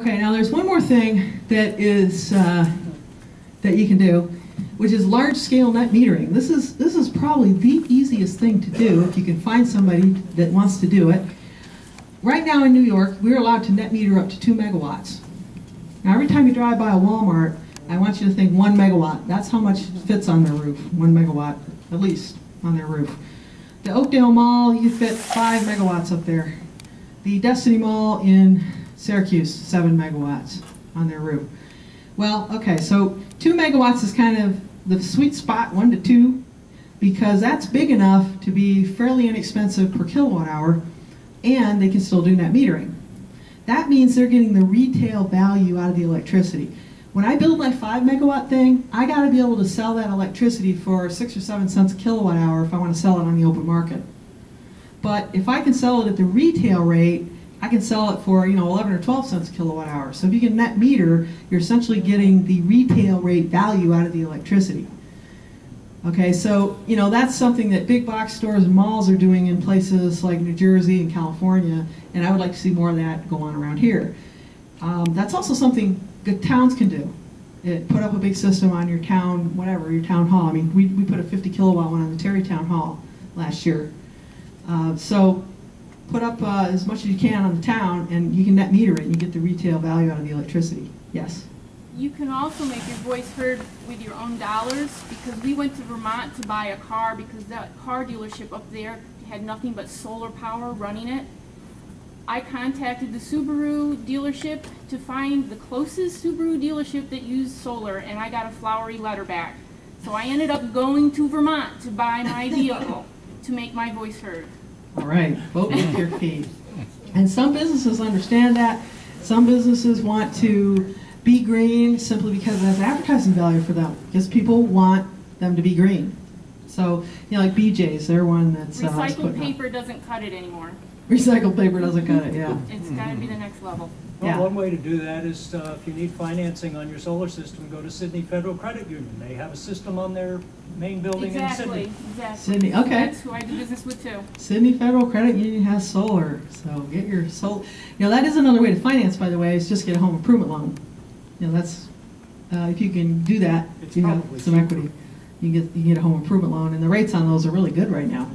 Okay, now there's one more thing that is that you can do, which is large-scale net metering. This is probably the easiest thing to do if you can find somebody that wants to do it. Right now in New York, we're allowed to net meter up to 2 megawatts. Now every time you drive by a Walmart, I want you to think 1 megawatt. That's how much fits on their roof, 1 megawatt at least on their roof. The Oakdale Mall, you fit 5 megawatts up there. The Destiny Mall in Syracuse, 7 megawatts on their roof. Well, okay, so 2 megawatts is kind of the sweet spot, 1 to 2, because that's big enough to be fairly inexpensive per kilowatt hour, and they can still do net metering. That means they're getting the retail value out of the electricity. When I build my 5 megawatt thing, I got to be able to sell that electricity for 6 or 7 cents a kilowatt hour if I want to sell it on the open market. But if I can sell it at the retail rate, I can sell it for 11 or 12 cents a kilowatt hour. So if you can net meter, you're essentially getting the retail rate value out of the electricity. Okay, so that's something that big box stores and malls are doing in places like New Jersey and California, and I would like to see more of that go on around here. That's also something good towns can do. Put up a big system on your town, whatever, your town hall. I mean, we put a 50 kilowatt one on the Terry Town Hall last year. So put up as much as you can on the town, and you can net meter it, and you get the retail value out of the electricity. Yes? You can also make your voice heard with your own dollars, because we went to Vermont to buy a car because that car dealership up there had nothing but solar power running it. I contacted the Subaru dealership to find the closest Subaru dealership that used solar, and I got a flowery letter back. So I ended up going to Vermont to buy my vehicle to make my voice heard. All right, vote with your feet. And some businesses understand that. Some businesses want to be green simply because it has advertising value for them, because people want them to be green. So, like BJ's, they're one that's recycled paper doesn't cut it anymore. Recycled paper doesn't cut it, yeah. It's got to be the next level. Well, Yeah. one way to do that is if you need financing on your solar system, go to Sydney Federal Credit Union. They have a system on their main building in Sydney. Exactly. Sydney, okay. That's who I do business with too. Sydney Federal Credit Union has solar, so get your solar. That is another way to finance, by the way, is just get a home improvement loan. That's if you can do that, It's you got probably some equity. You can get a home improvement loan, and the rates on those are really good right now.